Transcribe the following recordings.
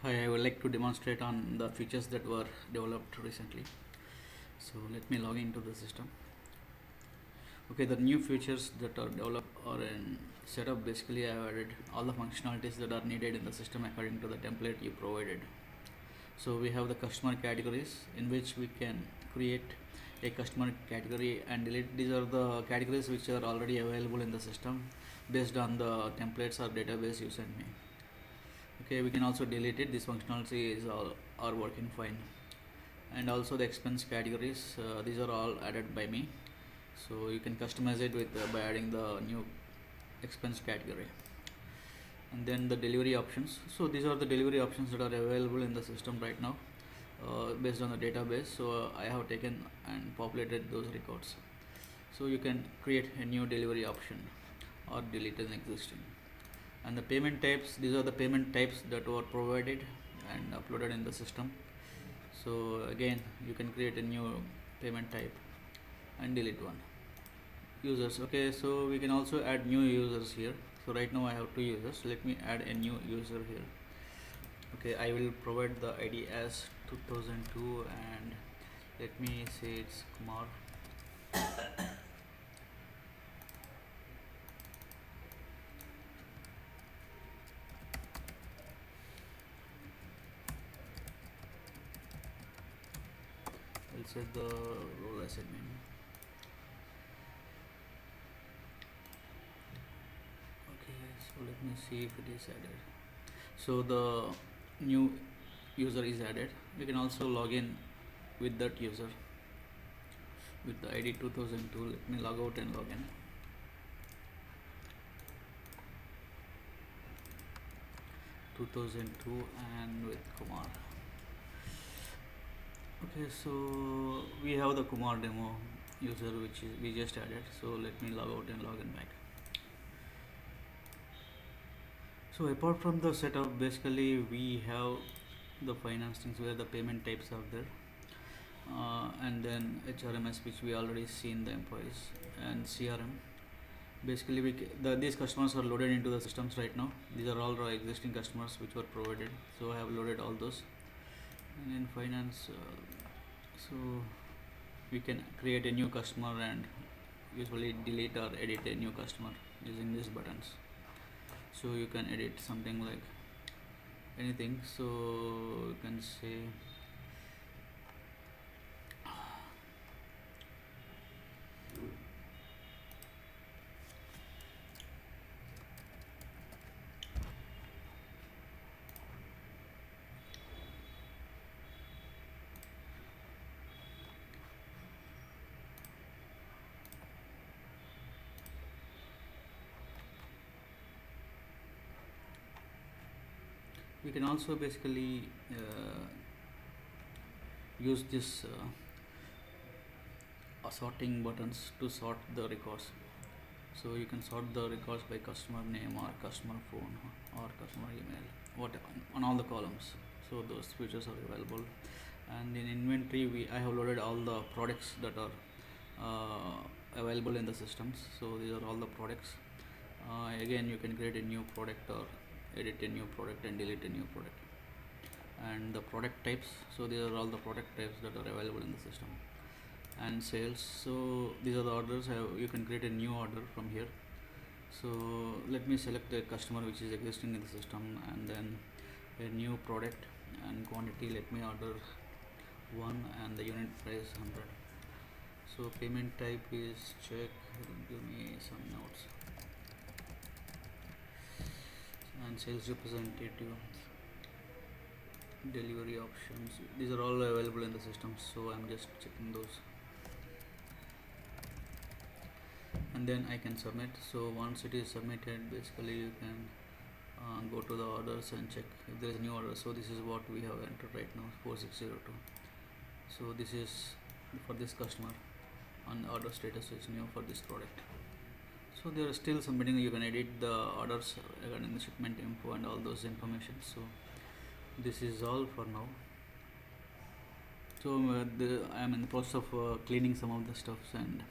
Hi, I would like to demonstrate on the features that were developed recently. So let me log into the system. Okay, the new features that are developed or in setup, basically I have added all the functionalities that are needed in the system according to the template you provided. So we have the customer categories in which we can create a customer category and delete. These are the categories which are already available in the system based on the templates or database you sent me. Okay, we can also delete it. This functionality is all are working fine. And also the expense categories, these are all added by me, so you can customize it with by adding the new expense category. And then the delivery options, so these are the delivery options that are available in the system right now, based on the database. So I have taken and populated those records, so you can create a new delivery option or delete an existing. And the payment types, these are the payment types that were provided and uploaded in the system. So again, you can create a new payment type and delete one. Users, okay, so we can also add new users here. So right now I have 2 users. Let me add a new user here. Okay, I will provide the ID as 2002 and let me say it's Kumar. I'll set the role as admin. Okay, so let me see if it is added. So the new user is added. We can also log in with that user with the ID 2002. Let me log out and log in. 2002 and with Kumar. Okay, so we have the Kumar demo user which is we just added. So let me log out and log in back. So apart from the setup, basically we have the finance things where the payment types are there, and then HRMS which we already seen the employees, and CRM. Basically these customers are loaded into the systems right now. These are all the existing customers which were provided, so I have loaded all those. And in finance, so we can create a new customer and usually delete or edit a new customer using these buttons. So you can edit something like anything, so you can say we can also basically use this sorting buttons to sort the records. So you can sort the records by customer name or customer phone or customer email, what on all the columns. So those features are available. And in inventory, I have loaded all the products that are available in the systems. So these are all the products. Again, you can create a new product or edit a new product and delete a new product. And the product types, so these are all the product types that are available in the system. And sales, so these are the orders. You can create a new order from here. So let me select the customer which is existing in the system, and then a new product and quantity. Let me order 1 and the unit price 100. So payment type is check. Give me some notes. And sales representative, delivery options, these are all available in the system, so I'm just checking those. And then I can submit. So once it is submitted, basically you can go to the orders and check if there is a new order. So this is what we have entered right now, 4602. So this is for this customer, and order status is new for this product. So there are still submitting. You can edit the orders regarding the shipment info and all those information. So this is all for now. So I am in the process of cleaning some of the stuffs and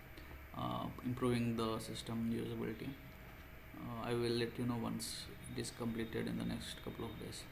improving the system usability. I will let you know once it is completed in the next couple of days.